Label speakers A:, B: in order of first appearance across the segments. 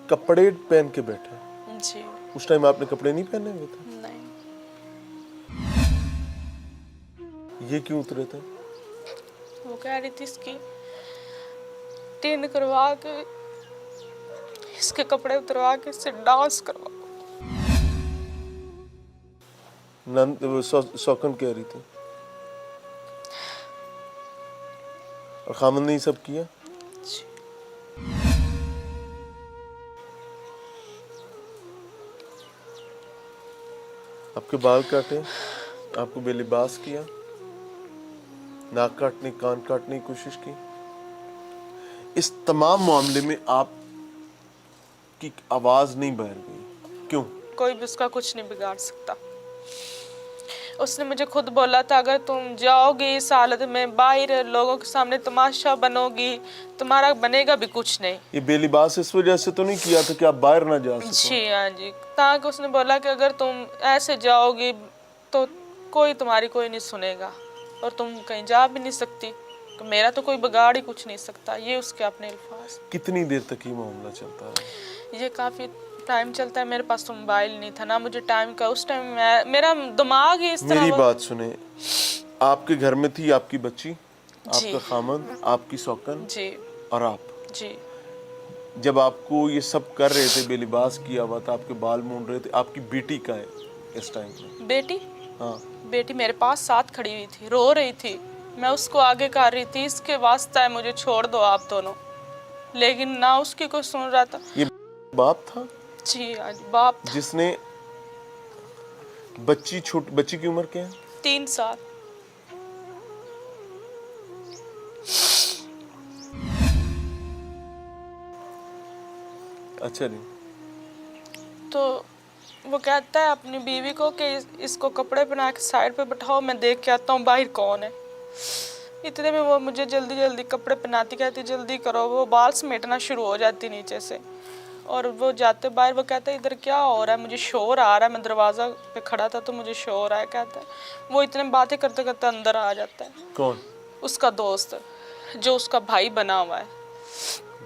A: कपड़े पहन के बैठे?
B: जी
A: उस टाइम आपने कपड़े नहीं पहने हुए थे?
B: नहीं,
A: ये क्यों उतरे थे?
B: वो कह रही थी इसकी टीन करवा के, इसके कपड़े उतरवा के इससे डांस करवा।
A: सौकन कह रही थी और खामन ने ये सब किया? आपके बाल काटे, आपको बेलिबास किया, नाक काटने कान काटने की कोशिश की। इस तमाम मामले में आपकी आवाज नहीं बहर गई, क्यों?
B: कोई भी उसका कुछ नहीं बिगाड़ सकता। उसने मुझे खुद बोला था अगर तुम जाओगी इस हालत में बाहर लोगों के सामने तमाशा बनोगी, तुम्हारा बनेगा भी कुछ नहीं।
A: ये बेलिबास इस वजह से तो नहीं किया था कि आप बाहर ना जा सको?
B: जी हाँ जी, ताकि उसने बोला कि अगर तुम ऐसे जाओगी तो कोई तुम्हारी कोई नहीं सुनेगा और तुम कहीं जा भी नहीं सकती, तो मेरा तो कोई बिगाड़ ही कुछ नहीं सकता। ये उसके अपने अल्फाज।
A: कितनी देर तक ये मामला चलता है?
B: ये काफ़ी टाइम चलता है। मेरे पास तो मोबाइल नहीं था ना मुझे टाइम का, उस टाइम मेरा दिमाग ही इस तरह।
A: मेरी बात सुने, आपके घर में थी आपकी बच्ची,
B: जी
A: आपका खामन, आपकी सौकन
B: जी
A: और आप।
B: जी
A: जब आपको ये सब कर रहे थे, बेलिबास किया हुआ था, आपके बाल मूंड रहे थे, आपकी बेटी का है इस टाइम पे?
B: बेटी?
A: हाँ,
B: बेटी मेरे पास साथ खड़ी हुई थी, रो रही थी। मैं उसको आगे कर रही थी इसके वास्ते है मुझे छोड़ दो आप दोनों, लेकिन ना उसकी कोई सुन रहा था।
A: ये बाप था?
B: जी आज बाप था।
A: जिसने बच्ची की उम्र क्या है?
B: 3 साल।
A: अच्छा जी।
B: तो वो कहता है अपनी बीवी को कि इसको कपड़े पहना के साइड पे बैठाओ, मैं देख के आता हूँ बाहर कौन है। इतने में वो मुझे जल्दी जल्दी कपड़े पहनाती, कहती जल्दी करो। वो बाल समेटना शुरू हो जाती नीचे से और वो जाते बाहर। वो कहता है इधर क्या हो रहा है, मुझे शोर आ रहा है, मैं दरवाज़ा पे खड़ा था तो मुझे शोर आया। कहता है वो इतने बातें करते करते अंदर आ जाता है।
A: कौन?
B: उसका दोस्त जो उसका भाई बना हुआ है।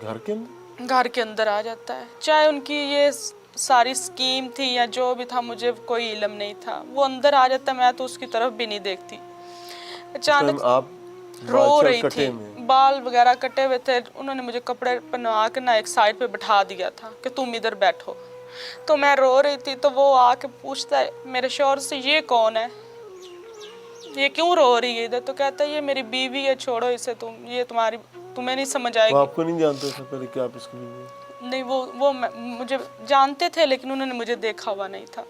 A: घर के अंदर?
B: घर के अंदर आ जाता है। चाहे उनकी ये सारी स्कीम थी या जो भी था, मुझे कोई इल्म नहीं था। वो अंदर आ जाता, मैं तो उसकी तरफ भी नहीं देखती। अचानक
A: आप
B: रो रही थी,
A: में
B: बाल वगैरह कटे हुए थे। उन्होंने मुझे कपड़े पहना के ना एक साइड पे बैठा दिया था कि तुम इधर बैठो। तो मैं रो रही थी तो वो आके पूछता है मेरे शौहर से ये कौन है, ये क्यों रो रही है इधर? तो कहता है ये मेरी बीवी है, छोड़ो इसे, ये तुम्हें नहीं समझ आएगी।
A: वो आपको नहीं जानते थे पहले कि आप इसकी बीवी हैं?
B: नहीं, वो मुझे जानते थे लेकिन उन्होंने मुझे देखा हुआ नहीं था।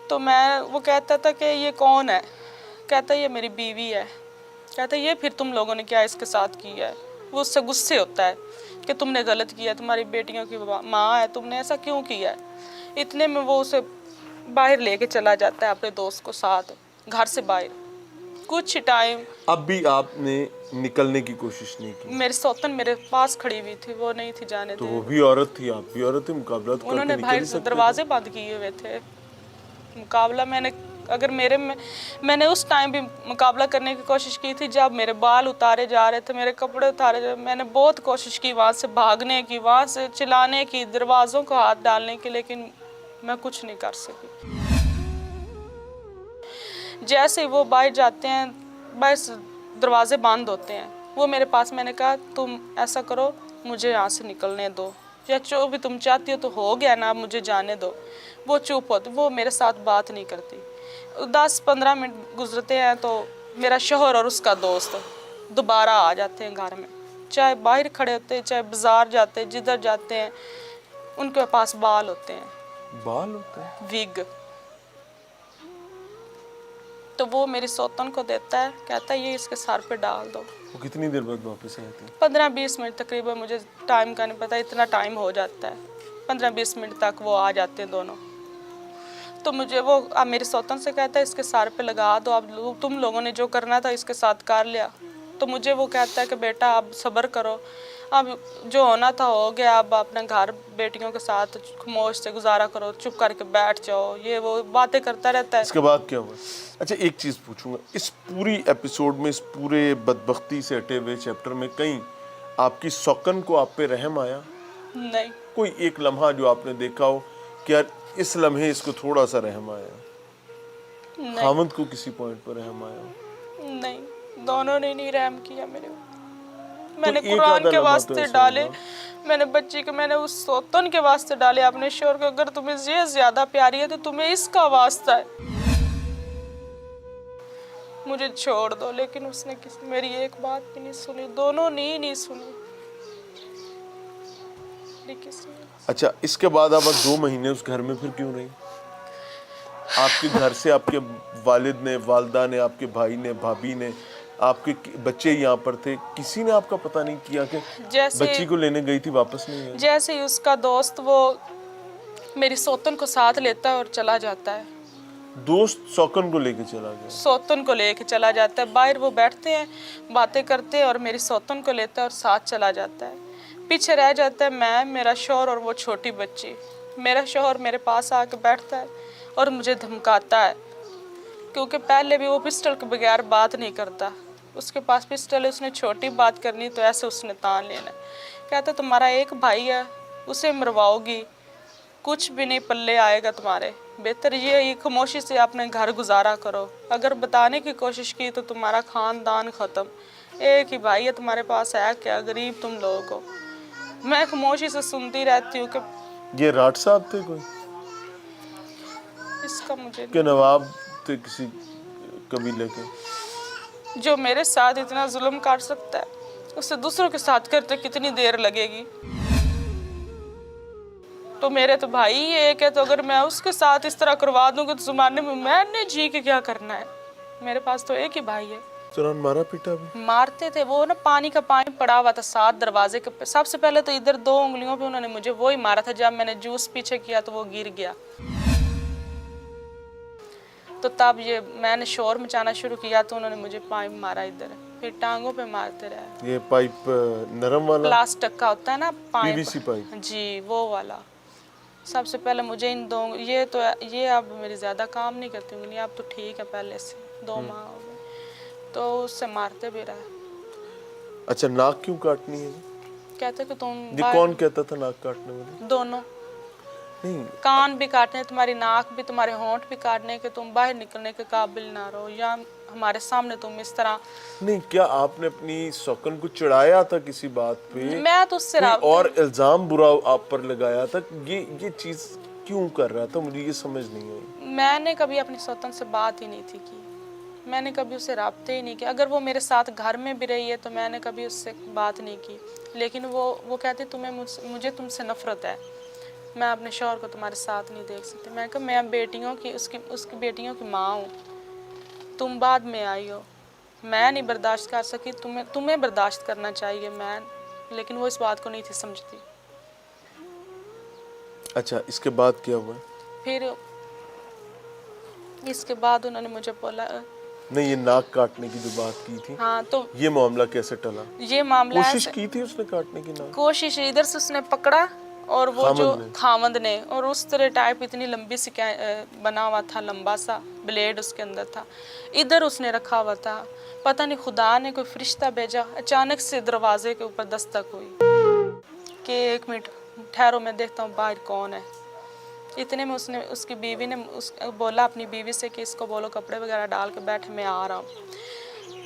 B: तो वो कहता था कि ये कौन है? कहता है ये मेरी बीवी है। कहता है ये फिर तुम लोगों ने क्या इसके साथ किया है? वो उससे गुस्से होता है कि तुमने गलत किया, तुम्हारी बेटियों की माँ है, तुमने ऐसा क्यों किया है? इतने में वो उसे बाहर लेके चला जाता है अपने दोस्त को साथ, घर से बाहर। कुछ टाइम
A: अब भी आपने निकलने की कोशिश नहीं की?
B: मेरी सौतन मेरे पास खड़ी हुई थी, वो नहीं थी जाने
A: तो
B: दे।
A: वो भी औरत थी, आप भी औरत थी, मुकाबला तो
B: उन्होंने
A: करके
B: भाई
A: निकल सकते
B: दरवाजे बंद किए हुए थे। मुकाबला मैंने उस टाइम भी मुकाबला करने की कोशिश की थी जब मेरे बाल उतारे जा रहे थे, मेरे कपड़े उतारे जा रहे। मैंने बहुत कोशिश की वहाँ से भागने की, वहाँ से चिल्लाने की, दरवाज़ों को हाथ डालने की, लेकिन मैं कुछ नहीं कर सकी। जैसे वो बाहर जाते हैं, बस दरवाजे बंद होते हैं, वो मेरे पास। मैंने कहा तुम ऐसा करो, मुझे यहाँ से निकलने दो, या जो भी तुम चाहती हो तो हो गया ना, मुझे जाने दो। वो चुप होती, वो मेरे साथ बात नहीं करती। 10-15 मिनट गुजरते हैं तो मेरा शौहर और उसका दोस्त दोबारा आ जाते हैं घर में। चाहे बाहर खड़े होते हैं, चाहे बाजार जाते हैं, जिधर जाते हैं उनके पास बाल होते हैं।
A: बाल होते हैं?
B: विग। तो वो मेरी सौतन को देता है, कहता है ये इसके सर पे डाल दो।
A: वो कितनी देर बाद वापस आए थे?
B: 15-20 मिनट तकरीबन, मुझे टाइम का नहीं पता, इतना टाइम हो जाता है। 15-20 मिनट तक वो आ जाते हैं दोनों। तो मुझे वो अब मेरी सौतन से कहता है इसके सर पे लगा दो, अब तुम लोगों ने जो करना था इसके साथ कर लिया। तो मुझे वो कहता है कि बेटा अब सब्र करो, अब जो होना था हो गया, अब अपना घर बेटियों के साथ खामोश से गुजारा करो, चुप करके बैठ जाओ। ये वो बातें करता रहता है।
A: इसके बाद क्या हुआ? अच्छा, एक चीज़ पूछूंगा, इस पूरी एपिसोड में, इस पूरे बदबख्ती से हटे हुए चैप्टर में कहीं आपकी सौकन को आप पे रहम आया?
B: नहीं।
A: کوئی ایک لمحہ جو آپ نے دیکھا ہو کہ یار اس لمحے اس کو تھوڑا سا رحم آیا,
B: نہیں
A: خاوند کو کسی پوائنٹ پر رحم آیا ہو؟
B: نہیں, دونوں نے نہیں رحم کیا میرے اوپر. میں نے
A: ایک
B: قرآن
A: آدھا
B: کے
A: لمحہ تو
B: واسطے
A: ایسا
B: ڈالے,
A: ہوگا.
B: میں نے بچی کے, میں نے اس سوتن کے واسطے ڈالے اپنے شوہر کو, اگر تمہیں یہ زیادہ پیاری ہے تو تمہیں اس کا واسطہ ہے, مجھے چھوڑ دو. لیکن اس نے میری ایک بات بھی نہیں سنی, دونوں نے ہی نہیں سنی کسی نے.
A: اچھا, اس کے بعد آپ 2 مہینے اس گھر میں پھر کیوں رہی؟ آپ کے گھر سے آپ کے والد نے, والدہ نے, آپ کے بھائی نے, بھابھی نے, آپ کے بچے یہاں پر تھے, کسی نے آپ کا پتہ نہیں کیا کہ بچی کو لینے گئی تھی واپس نہیں آئی؟
B: جیسے ہی اس کا دوست وہ میری سوتن کو ساتھ لیتا ہے اور چلا جاتا ہے,
A: دوست سوکن کو لے کے چلا گیا؟
B: سوتن کو لے کے چلا جاتا ہے. باہر وہ بیٹھتے ہیں, باتیں کرتے ہیں, اور میری سوتن کو لیتا ہے اور ساتھ چلا جاتا ہے. پیچھے رہ جاتا ہے میں, میرا شوہر اور وہ چھوٹی بچی. میرا شوہر میرے پاس آ کے بیٹھتا ہے اور مجھے دھمکاتا ہے, کیونکہ پہلے بھی وہ پسٹل کے بغیر بات نہیں کرتا. اس کے پاس پسٹل ہے, اس نے چھوٹی بات کرنی تو ایسے اس نے تان لینا. کہتا تمہارا ایک بھائی ہے, اسے مرواؤ گی, کچھ بھی نہیں پلے آئے گا تمہارے, بہتر یہ خاموشی سے اپنے گھر گزارا کرو. اگر بتانے کی کوشش کی تو تمہارا خاندان ختم, ایک ہی بھائی ہے تمہارے پاس, ہے کیا غریب تم لوگوں کو. میں خاموشی سے سنتی رہتی ہوں کہ
A: یہ راٹ صاحب تھے کوئی
B: اس کا مجھے
A: کہ نواب تھے کسی قبیلے کے؟
B: جو میرے ساتھ اتنا ظلم کر سکتا ہے اسے دوسروں کے ساتھ کرتے کتنی دیر لگے گی. تو میرے تو بھائی ہی ایک ہے, تو اگر میں اس کے ساتھ اس طرح کروا دوں گی تو زمانے میں نے جی کے کیا کرنا ہے. میرے پاس تو ایک ہی بھائی ہے.
A: چنان مارا پیٹا بھی؟
B: مارتے تھے وہ نا, پانی کا پانی پڑا ہوا تھا ساتھ دروازے کے. سب سے پہلے تو ادھر 2 انگلیوں پہ انہوں نے مجھے وہی مارا تھا, جب میں نے جوس پیچھے کیا تو وہ گر گیا. تو تب یہ میں نے شور مچانا شروع کیا تو انہوں نے مجھے پائپ مارا ادھر, پھر ٹانگوں پہ مارتے رہے.
A: یہ پائپ نرم والا
B: پلاسٹک کا ہوتا ہے نا
A: پی وی
B: پائپ,
A: سی پائپ؟
B: جی وہ والا. سب سے پہلے مجھے ان 2, یہ اب میری زیادہ کام نہیں کرتی ہوں, اب تو ٹھیک ہے, پہلے سے 2 ماہ ہو گئے, تو اس سے مارتے بھی رہے.
A: اچھا, ناک کیوں کاٹنی ہے؟
B: کہتے کہ تم
A: یہ کون کہتا تھا ناک کاٹنے والی؟
B: دونوں,
A: نہیں,
B: کان بھی کاٹنے, تمہاری ناک بھی, تمہارے ہونٹ بھی کاٹنے, کہ تم باہر نکلنے کے قابل نہ رہو, یا ہمارے سامنے تم اس طرح.
A: نہیں, کیا آپ نے اپنی سوکن کو چڑھایا تھا کسی بات پہ,
B: میں تو اس سے
A: کوئی
B: رابطہ
A: اور الزام برا آپ پر لگایا تھا؟ یہ چیز کیوں کر رہا تھا, مجھے یہ سمجھ نہیں آئی.
B: میں نے کبھی اپنی سوتن سے بات ہی نہیں تھی کی, میں نے کبھی اسے رابطے ہی نہیں کیا. اگر وہ میرے ساتھ گھر میں بھی رہی ہے تو میں نے کبھی اس سے بات نہیں کی. لیکن وہ کہتی مجھے تم سے نفرت ہے, میں اپنے شوہر کو تمہارے ساتھ نہیں دیکھ سکتی. میں کہا میں بیٹیوں کی اس کی بیٹیوں کی ماں ہوں, تم بعد میں آئی ہو, میں نہیں برداشت کر سکی, تمہیں برداشت کرنا چاہیے. لیکن وہ اس بات کو نہیں تھی سمجھتی.
A: اچھا, اس کے بعد کیا ہوا؟
B: پھر اس کے بعد انہوں نے مجھے بولا,
A: نہیں, یہ ناک کاٹنے کی جو بات کی تھی,
B: ہاں تو
A: یہ معاملہ کیسے ٹلا؟
B: یہ معاملہ
A: کوشش کی تھی اس نے کاٹنے کی ناک؟
B: کوشش ادھر سے اس نے پکڑا, اور وہ جو
A: خامند نے؟
B: خامند نے, اور اس طرح ٹائپ اتنی لمبی سی بنا ہوا تھا, لمبا سا بلیڈ اس کے اندر تھا, ادھر اس نے رکھا ہوا تھا. پتہ نہیں خدا نے کوئی فرشتہ بھیجا, اچانک سے دروازے کے اوپر دستک ہوئی کہ 1 منٹ ٹھہرو میں دیکھتا ہوں باہر کون ہے. اتنے میں اس کی بیوی نے بولا اپنی بیوی سے کہ اس کو بولو کپڑے وغیرہ ڈال کے بیٹھے, میں آ رہا ہوں.